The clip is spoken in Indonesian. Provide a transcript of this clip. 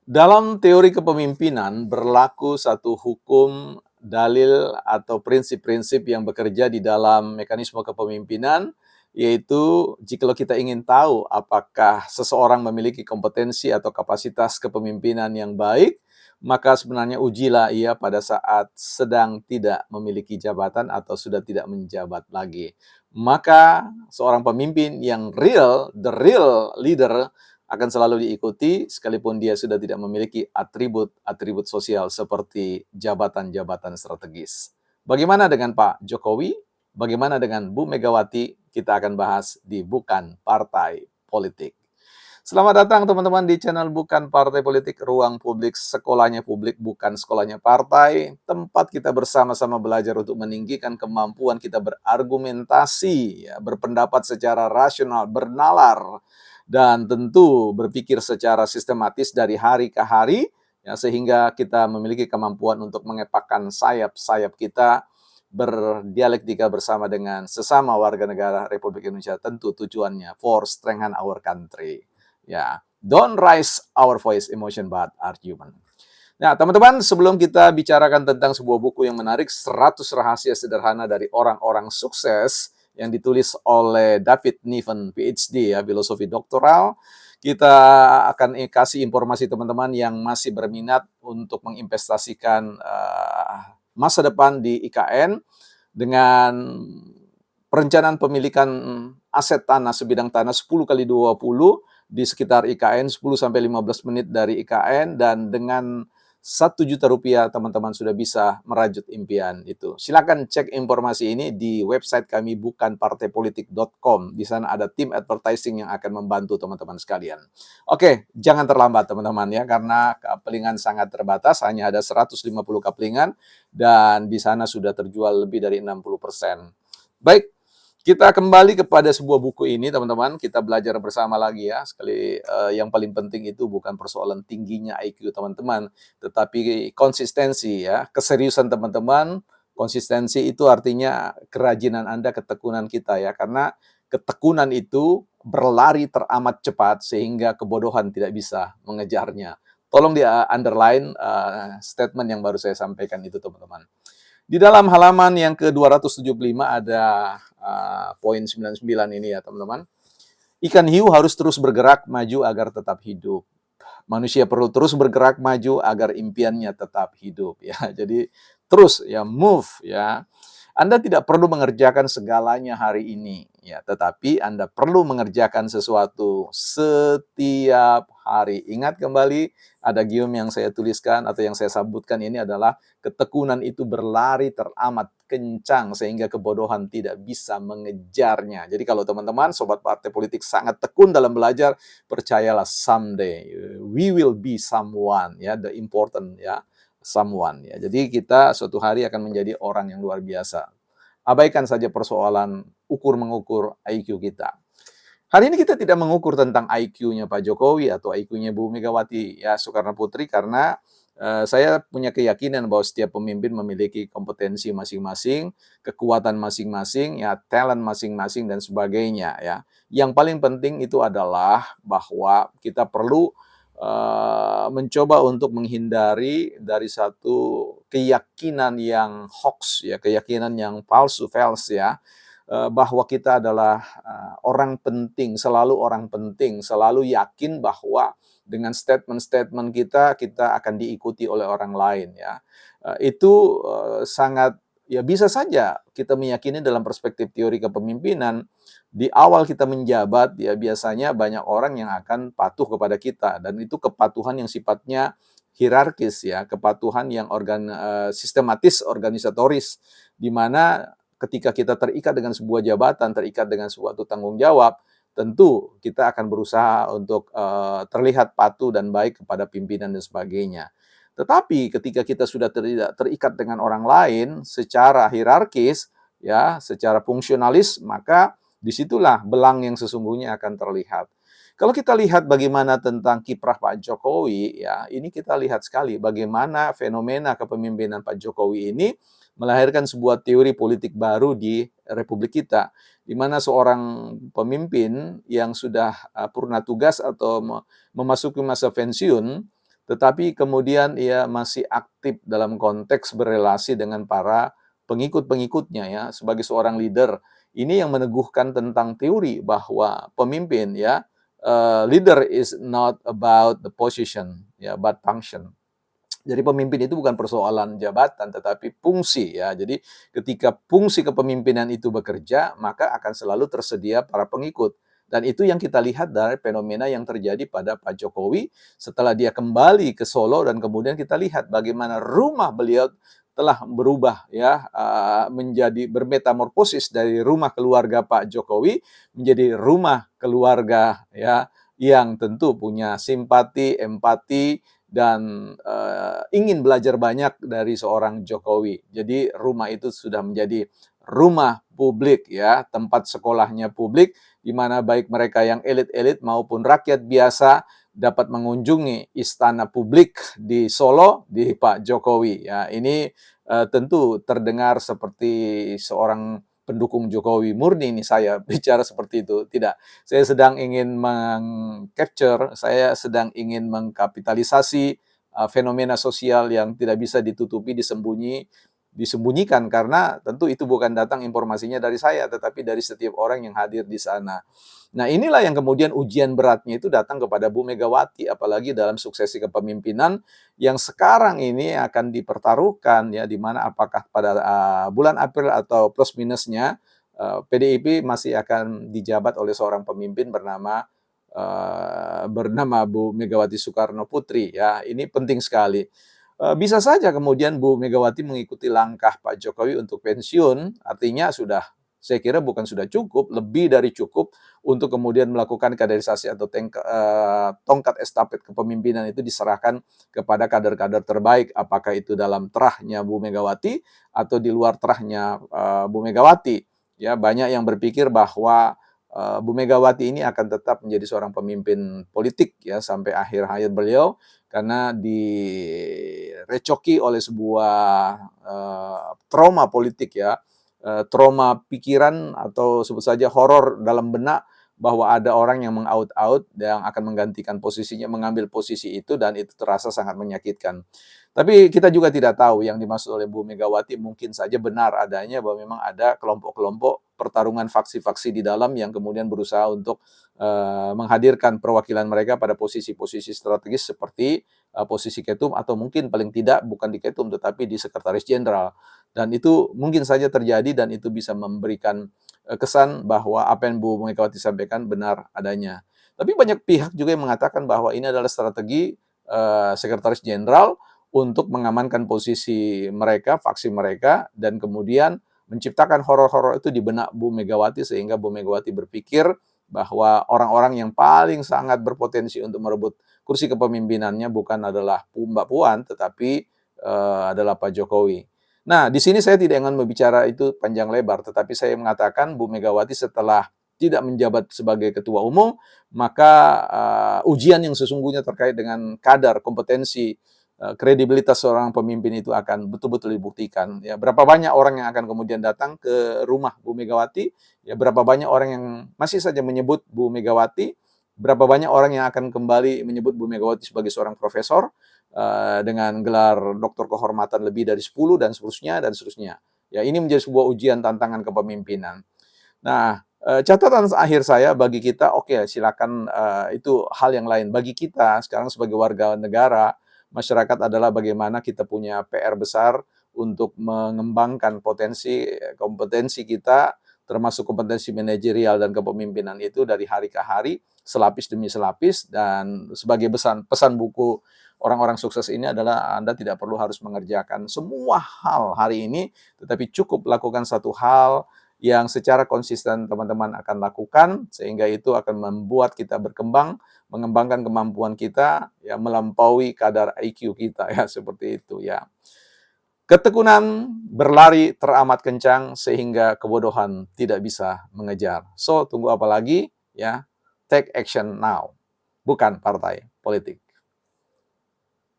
Dalam teori kepemimpinan berlaku satu hukum, dalil, atau prinsip-prinsip yang bekerja di dalam mekanisme kepemimpinan, yaitu jikalau kita ingin tahu apakah seseorang memiliki kompetensi atau kapasitas kepemimpinan yang baik, maka sebenarnya ujilah ia pada saat sedang tidak memiliki jabatan atau sudah tidak menjabat lagi. Maka seorang pemimpin yang real, the real leader, akan selalu diikuti sekalipun dia sudah tidak memiliki atribut-atribut sosial seperti jabatan-jabatan strategis. Bagaimana dengan Pak Jokowi? Bagaimana dengan Bu Megawati? Kita akan bahas di Bukan Partai Politik. Selamat datang teman-teman di channel Bukan Partai Politik, ruang publik, sekolahnya publik, bukan sekolahnya partai. Tempat kita bersama-sama belajar untuk meninggikan kemampuan kita berargumentasi, ya, berpendapat secara rasional, bernalar, dan tentu berpikir secara sistematis dari hari ke hari, ya, sehingga kita memiliki kemampuan untuk mengepakkan sayap-sayap kita berdialektika bersama dengan sesama warga negara Republik Indonesia, tentu tujuannya for strengthen our country. Ya, don't raise our voice emotion but argument. Nah, teman-teman, sebelum kita bicarakan tentang sebuah buku yang menarik, 100 rahasia sederhana dari orang-orang sukses yang ditulis oleh David Niven, PhD, ya, filosofi doktoral, kita akan kasih informasi teman-teman yang masih berminat untuk menginvestasikan masa depan di IKN dengan perencanaan pemilikan aset tanah sebidang tanah 10 kali 20 di sekitar IKN, 10 sampai 15 menit dari IKN, dan dengan 1 juta rupiah teman-teman sudah bisa merajut impian itu. Silakan cek informasi ini di website kami bukanpartaipolitik.com. Di sana ada tim advertising yang akan membantu teman-teman sekalian. Oke, jangan terlambat teman-teman ya, karena kaplingan sangat terbatas, hanya ada 150 kaplingan dan di sana sudah terjual lebih dari 60%. Baik, kita kembali kepada sebuah buku ini, teman-teman. Kita belajar bersama lagi ya. Yang paling penting itu bukan persoalan tingginya IQ teman-teman, tetapi konsistensi ya, keseriusan teman-teman. Konsistensi itu artinya kerajinan Anda, ketekunan kita ya. Karena ketekunan itu berlari teramat cepat sehingga kebodohan tidak bisa mengejarnya. Tolong dia underline statement yang baru saya sampaikan itu, teman-teman. Di dalam halaman yang ke-275 ada poin 99 ini ya, teman-teman. Ikan hiu harus terus bergerak maju agar tetap hidup. Manusia perlu terus bergerak maju agar impiannya tetap hidup ya. Jadi terus ya, move ya. Anda tidak perlu mengerjakan segalanya hari ini ya, tetapi Anda perlu mengerjakan sesuatu setiap hari. Ingat kembali ada gium yang saya tuliskan atau yang saya sebutkan ini adalah ketekunan itu berlari teramat kencang sehingga kebodohan tidak bisa mengejarnya. Jadi kalau teman-teman sobat partai politik sangat tekun dalam belajar, percayalah someday we will be someone ya, the important ya, someone ya. Jadi kita suatu hari akan menjadi orang yang luar biasa. Abaikan saja persoalan ukur-mengukur IQ kita. Hari ini kita tidak mengukur tentang IQ-nya Pak Jokowi atau IQ-nya Bu Megawati ya Soekarno Putri, karena saya punya keyakinan bahwa setiap pemimpin memiliki kompetensi masing-masing, kekuatan masing-masing, ya, talent masing-masing dan sebagainya ya. Yang paling penting itu adalah bahwa kita perlu mencoba untuk menghindari dari satu keyakinan yang hoax ya, keyakinan yang palsu, false ya, bahwa kita adalah orang penting, selalu yakin bahwa dengan statement-statement kita akan diikuti oleh orang lain ya. Itu sangat ya, bisa saja kita meyakini dalam perspektif teori kepemimpinan. Di awal kita menjabat ya biasanya banyak orang yang akan patuh kepada kita, dan itu kepatuhan yang sifatnya hierarkis ya, kepatuhan yang sistematis, organisatoris, di mana ketika kita terikat dengan sebuah jabatan, terikat dengan suatu tanggung jawab, tentu kita akan berusaha untuk terlihat patuh dan baik kepada pimpinan dan sebagainya. Tetapi ketika kita sudah tidak terikat dengan orang lain secara hierarkis, ya, secara fungsionalis, maka disitulah belang yang sesungguhnya akan terlihat. Kalau kita lihat bagaimana tentang kiprah Pak Jokowi, ya, ini kita lihat sekali bagaimana fenomena kepemimpinan Pak Jokowi ini melahirkan sebuah teori politik baru di Republik kita, di mana seorang pemimpin yang sudah purna tugas atau memasuki masa pensiun, tetapi kemudian ia masih aktif dalam konteks berelasi dengan para pengikut-pengikutnya ya, sebagai seorang leader. Ini yang meneguhkan tentang teori bahwa pemimpin ya, leader is not about the position ya, but function. Jadi pemimpin itu bukan persoalan jabatan, tetapi fungsi ya. Jadi ketika fungsi kepemimpinan itu bekerja, maka akan selalu tersedia para pengikut. Dan itu yang kita lihat dari fenomena yang terjadi pada Pak Jokowi setelah dia kembali ke Solo, dan kemudian kita lihat bagaimana rumah beliau telah berubah ya, menjadi bermetamorfosis dari rumah keluarga Pak Jokowi menjadi rumah keluarga ya, yang tentu punya simpati, empati, dan ingin belajar banyak dari seorang Jokowi. Jadi rumah itu sudah menjadi rumah publik ya, tempat sekolahnya publik, di mana baik mereka yang elit-elit maupun rakyat biasa dapat mengunjungi istana publik di Solo di Pak Jokowi ya. Ini tentu terdengar seperti seorang pendukung Jokowi murni ini saya bicara seperti itu. Tidak, saya sedang ingin meng-capture, saya sedang ingin mengkapitalisasi fenomena sosial yang tidak bisa ditutupi, disembunyikan, karena tentu itu bukan datang informasinya dari saya, tetapi dari setiap orang yang hadir di sana. Nah, inilah yang kemudian ujian beratnya itu datang kepada Bu Megawati, apalagi dalam suksesi kepemimpinan yang sekarang ini akan dipertaruhkan ya, di mana apakah pada bulan April atau plus minusnya PDIP masih akan dijabat oleh seorang pemimpin bernama Bu Megawati Soekarno Putri ya. Ini penting sekali. Bisa saja kemudian Bu Megawati mengikuti langkah Pak Jokowi untuk pensiun, artinya sudah, saya kira bukan sudah cukup, lebih dari cukup untuk kemudian melakukan kaderisasi atau tongkat estafet kepemimpinan itu diserahkan kepada kader-kader terbaik, apakah itu dalam terahnya Bu Megawati atau di luar terahnya Bu Megawati. Ya, banyak yang berpikir bahwa Bu Megawati ini akan tetap menjadi seorang pemimpin politik ya sampai akhir hayat beliau, karena direcoki oleh sebuah trauma politik ya, trauma pikiran atau sebut saja horor dalam benak, bahwa ada orang yang mengaut-aut yang akan menggantikan posisinya, mengambil posisi itu, dan itu terasa sangat menyakitkan. Tapi kita juga tidak tahu yang dimaksud oleh Bu Megawati, mungkin saja benar adanya bahwa memang ada kelompok-kelompok pertarungan faksi-faksi di dalam yang kemudian berusaha untuk menghadirkan perwakilan mereka pada posisi-posisi strategis seperti posisi ketum, atau mungkin paling tidak bukan di ketum tetapi di sekretaris jenderal. Dan itu mungkin saja terjadi, dan itu bisa memberikan kesan bahwa apa yang Bu Megawati sampaikan benar adanya. Tapi banyak pihak juga yang mengatakan bahwa ini adalah strategi sekretaris jenderal untuk mengamankan posisi mereka, faksi mereka, dan kemudian menciptakan horor-horor itu di benak Bu Megawati, sehingga Bu Megawati berpikir bahwa orang-orang yang paling sangat berpotensi untuk merebut kursi kepemimpinannya bukan adalah Mbak Puan, tetapi adalah Pak Jokowi. Nah, di sini saya tidak ingin berbicara itu panjang lebar, tetapi saya mengatakan Bu Megawati setelah tidak menjabat sebagai ketua umum, maka ujian yang sesungguhnya terkait dengan kadar kompetensi, kredibilitas seorang pemimpin itu akan betul-betul dibuktikan. Ya, berapa banyak orang yang akan kemudian datang ke rumah Bu Megawati, ya, berapa banyak orang yang masih saja menyebut Bu Megawati, berapa banyak orang yang akan kembali menyebut Bu Megawati sebagai seorang profesor dengan gelar doktor kehormatan lebih dari 10 dan seterusnya dan seterusnya. Ya, ini menjadi sebuah ujian tantangan kepemimpinan. Nah, catatan akhir saya bagi kita, oke, silakan, itu hal yang lain. Bagi kita sekarang sebagai warga negara, masyarakat, adalah bagaimana kita punya PR besar untuk mengembangkan kompetensi kita, termasuk kompetensi manajerial dan kepemimpinan itu dari hari ke hari, selapis demi selapis. Dan sebagai pesan buku orang-orang sukses ini adalah Anda tidak perlu harus mengerjakan semua hal hari ini, tetapi cukup lakukan satu hal yang secara konsisten teman-teman akan lakukan, sehingga itu akan membuat kita berkembang, mengembangkan kemampuan kita, ya, melampaui kadar IQ kita, ya, seperti itu, ya. Ketekunan berlari teramat kencang sehingga kebodohan tidak bisa mengejar. So, tunggu apa lagi, ya? Take action now, bukan partai politik.